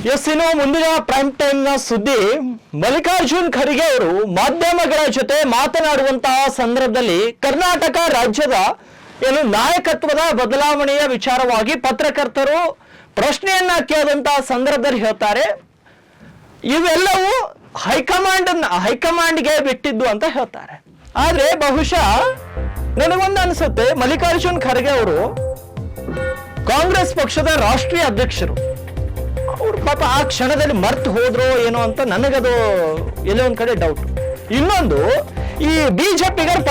S, ಇನ್ನು ಮುಂದಿನ prime time ನ ಸುದ್ದಿ, ಮಲ್ಲಿಕಾರ್ಜುನ್ ಖರ್ಗೆ ಅವರು ಮಾಧ್ಯಮಗಳ ಜೊತೆ ಮಾತನಾಡುವಂತಹ ಸಂದರ್ಭದಲ್ಲಿ ಕರ್ನಾಟಕ ರಾಜ್ಯದ ನಾಯಕತ್ವದ ಬದಲಾವಣೆಯ ವಿಚಾರವಾಗಿ ಪತ್ರಕರ್ತರು ಪ್ರಶ್ನೆಯನ್ನ ಕೇಳಿದಂತಹ ಸಂದರ್ಭದಲ್ಲಿ ಹೇಳ್ತಾರೆ, ಇವೆಲ್ಲವೂ ಹೈಕಮಾಂಡ್ಗೆ ಬಿಟ್ಟಿದ್ದು ಅಂತ ಹೇಳ್ತಾರೆ. ಆದ್ರೆ ಬಹುಶಃ ನನಗೊಂದು ಅನ್ಸುತ್ತೆ, ಮಲ್ಲಿಕಾರ್ಜುನ್ ಖರ್ಗೆ ಅವರು ಕಾಂಗ್ರೆಸ್ ಪಕ್ಷದ ರಾಷ್ಟ್ರೀಯ ಅಧ್ಯಕ್ಷರು. ಅವ್ರು ಪಾಪ ಆ ಕ್ಷಣದಲ್ಲಿ ಮರ್ತು ಹೋದ್ರೋ ಏನೋ ಅಂತ ನನಗದು ಎಲ್ಲೋ ಒಂದ್ ಕಡೆ ಡೌಟ್. ಇನ್ನೊಂದು, ಈ ಬಿಜೆಪಿಗರು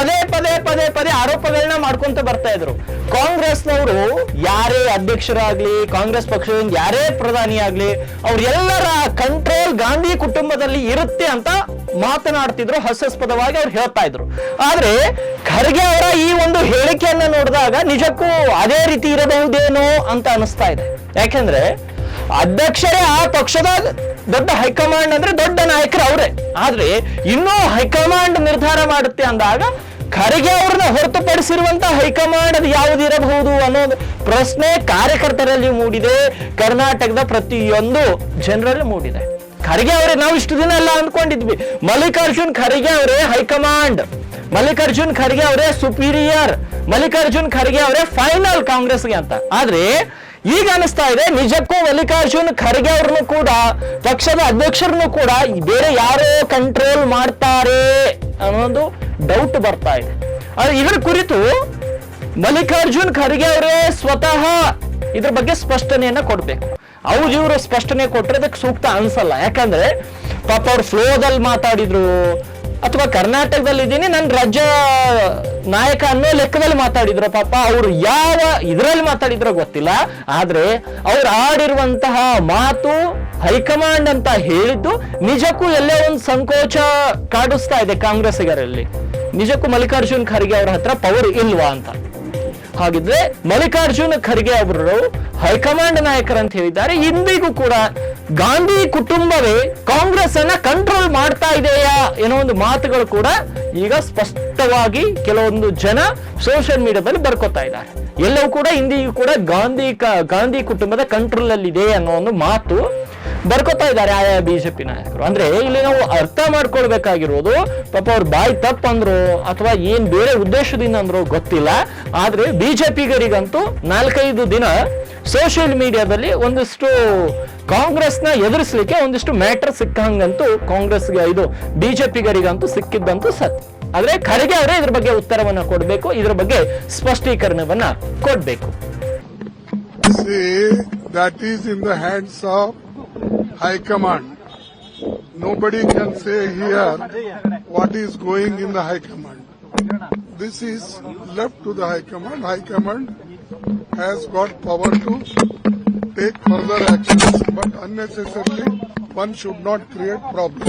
ಪದೇ ಆರೋಪಗಳನ್ನ ಮಾಡ್ಕೊಂತ ಬರ್ತಾ ಇದ್ರು. ಕಾಂಗ್ರೆಸ್ನವರು ಯಾರೇ ಅಧ್ಯಕ್ಷರಾಗ್ಲಿ, ಕಾಂಗ್ರೆಸ್ ಪಕ್ಷದಿಂದ ಯಾರೇ ಪ್ರಧಾನಿ ಆಗ್ಲಿ, ಅವ್ರೆಲ್ಲರ ಕಂಟ್ರೋಲ್ ಗಾಂಧಿ ಕುಟುಂಬದಲ್ಲಿ ಇರುತ್ತೆ ಅಂತ ಮಾತನಾಡ್ತಿದ್ರು, ಹಾಸ್ಯಾಸ್ಪದವಾಗಿ ಅವ್ರು ಹೇಳ್ತಾ ಇದ್ರು. ಆದ್ರೆ ಖರ್ಗೆ ಅವರ ಈ ಒಂದು ಹೇಳಿಕೆಯನ್ನ ನೋಡಿದಾಗ ನಿಜಕ್ಕೂ ಅದೇ ರೀತಿ ಇರಬಹುದೇನೋ ಅಂತ ಅನಿಸ್ತಾ ಇದೆ. ಯಾಕೆಂದ್ರೆ ಅಧ್ಯಕ್ಷರೇ ಆ ಪಕ್ಷದ ದೊಡ್ಡ ಹೈಕಮಾಂಡ್ ಅಂದ್ರೆ ದೊಡ್ಡ ನಾಯಕರು ಅವರೇ. ಆದ್ರೆ ಇನ್ನೂ ಹೈಕಮಾಂಡ್ ನಿರ್ಧಾರ ಮಾಡುತ್ತೆ ಅಂದಾಗ ಖರ್ಗೆ ಅವ್ರನ್ನ ಹೊರತುಪಡಿಸಿರುವಂತಹ ಹೈಕಮಾಂಡ್ ಅದು ಯಾವುದಿರಬಹುದು ಅನ್ನೋದು ಪ್ರಶ್ನೆ ಕಾರ್ಯಕರ್ತರಲ್ಲಿ ಮೂಡಿದೆ, ಕರ್ನಾಟಕದ ಪ್ರತಿಯೊಂದು ಜನರಲ್ಲಿ ಮೂಡಿದೆ. ಖರ್ಗೆ ಅವರೇ, ನಾವು ಇಷ್ಟು ದಿನ ಎಲ್ಲ ಅಂದ್ಕೊಂಡಿದ್ವಿ ಮಲ್ಲಿಕಾರ್ಜುನ್ ಖರ್ಗೆ ಅವರೇ ಹೈಕಮಾಂಡ್, ಮಲ್ಲಿಕಾರ್ಜುನ್ ಖರ್ಗೆ ಅವರೇ ಸುಪೀರಿಯರ್, ಮಲ್ಲಿಕಾರ್ಜುನ್ ಖರ್ಗೆ ಅವರೇ ಫೈನಲ್ ಕಾಂಗ್ರೆಸ್ಗೆ ಅಂತ. ಆದ್ರೆ ಈಗ ಅನಿಸ್ತಾ ಇದೆ ನಿಜಕ್ಕೂ ಮಲ್ಲಿಕಾರ್ಜುನ್ ಖರ್ಗೆ ಅವ್ರನ್ನು ಕೂಡ, ಪಕ್ಷದ ಅಧ್ಯಕ್ಷರನ್ನು ಕೂಡ ಬೇರೆ ಯಾರೋ ಕಂಟ್ರೋಲ್ ಮಾಡ್ತಾರೆ ಅನ್ನೋದು ಡೌಟ್ ಬರ್ತಾ ಇದೆ. ಇದರ ಕುರಿತು ಮಲ್ಲಿಕಾರ್ಜುನ್ ಖರ್ಗೆ ಅವರೇ ಸ್ವತಃ ಇದ್ರ ಬಗ್ಗೆ ಸ್ಪಷ್ಟನೆಯನ್ನ ಕೊಡ್ಬೇಕು. ಅವ್ರು ಇವರು ಸ್ಪಷ್ಟನೆ ಕೊಟ್ರೆ ಅದಕ್ಕೆ ಸೂಕ್ತ ಅನ್ಸಲ್ಲ. ಯಾಕಂದ್ರೆ ಪಾಪ ಅವ್ರು ಫ್ಲೋದಲ್ಲಿ ಮಾತಾಡಿದ್ರು, ಅಥವಾ ಕರ್ನಾಟಕದಲ್ಲಿ ಇದ್ದೀನಿ ನನ್ನ ರಾಜ್ಯ ನಾಯಕ ಅನ್ನೋ ಲೆಕ್ಕದಲ್ಲಿ ಮಾತಾಡಿದ್ರು. ಪಾಪ ಅವರು ಯಾವ ಇದರಲ್ಲಿ ಮಾತಾಡಿದ್ರೋ ಗೊತ್ತಿಲ್ಲ. ಆದ್ರೆ ಅವ್ರು ಆಡಿರುವಂತಹ ಮಾತು, ಹೈಕಮಾಂಡ್ ಅಂತ ಹೇಳಿದ್ದು ನಿಜಕ್ಕೂ ಎಲ್ಲೇ ಒಂದು ಸಂಕೋಚ ಕಾಡಿಸ್ತಾ ಇದೆ ಕಾಂಗ್ರೆಸ್ಸಿಗರಲ್ಲಿ. ನಿಜಕ್ಕೂ ಮಲ್ಲಿಕಾರ್ಜುನ್ ಖರ್ಗೆ ಅವರ ಹತ್ರ ಪವರ್ ಇಲ್ವಾ ಅಂತ. ಹಾಗಿದ್ರೆ ಮಲ್ಲಿಕಾರ್ಜುನ್ ಖರ್ಗೆ ಅವರು ಹೈಕಮಾಂಡ್ ನಾಯಕರಂತ ಹೇಳಿದ್ದಾರೆ. ಇಂದಿಗೂ ಕೂಡ ಗಾಂಧಿ ಕುಟುಂಬವೇ ಕಾಂಗ್ರೆಸ್ ಅನ್ನ ಕಂಟ್ರೋಲ್ ಮಾಡ್ತಾ ಇದೆಯಾ ಏನೋ ಒಂದು ಮಾತುಗಳು ಕೂಡ ಈಗ ಸ್ಪಷ್ಟವಾಗಿ ಕೆಲವೊಂದು ಜನ ಸೋಷಿಯಲ್ ಮೀಡಿಯಾದಲ್ಲಿ ಬರ್ಕೋತಾ ಇದ್ದಾರೆ. ಎಲ್ಲವೂ ಕೂಡ ಇಂದಿಗೂ ಕೂಡ ಗಾಂಧಿ ಕುಟುಂಬದ ಕಂಟ್ರೋಲ್ ಅಲ್ಲಿ ಇದೆ ಅನ್ನೋ ಒಂದು ಮಾತು ಬರ್ಕೋತಾ ಇದ್ದಾರೆ ಆಯಾ ಬಿಜೆಪಿ ನಾಯಕರು. ಅಂದ್ರೆ ಇಲ್ಲಿ ನಾವು ಅರ್ಥ ಮಾಡ್ಕೊಳ್ಬೇಕಾಗಿರೋದು, ಪಾಪ ಅವ್ರು ಬಾಯಿ ತಪ್ಪಂದ್ರು ಅಥವಾ ಏನ್ ಬೇರೆ ಉದ್ದೇಶದಿಂದ ಅಂದ್ರು ಗೊತ್ತಿಲ್ಲ. ಆದ್ರೆ ಬಿಜೆಪಿಗರಿಗಂತೂ 4-5 ದಿನ ಸೋಷಿಯಲ್ ಮೀಡಿಯಾದಲ್ಲಿ ಒಂದಿಷ್ಟು ಕಾಂಗ್ರೆಸ್ನ ಎದುರಿಸಲಿಕ್ಕೆ ಒಂದಿಷ್ಟು ಮ್ಯಾಟರ್ ಸಿಕ್ಕಂಗಂತೂ ಕಾಂಗ್ರೆಸ್ಗೆ ಇದು ಬಿಜೆಪಿಗರಿಗಂತೂ ಸಿಕ್ಕಿದ್ದಂತೂ ಸತ್ಯ. ಆದ್ರೆ ಖರ್ಗೆ ಅವರೇ ಇದ್ರ ಬಗ್ಗೆ ಉತ್ತರವನ್ನ ಕೊಡ್ಬೇಕು, ಇದ್ರ ಬಗ್ಗೆ ಸ್ಪಷ್ಟೀಕರಣವನ್ನ ಕೊಡ್ಬೇಕು. That is in the hands of High Command. Nobody can say here what is going in the High Command. This is left to the High Command. High Command has got power to take further actions, but unnecessarily one should not create problems.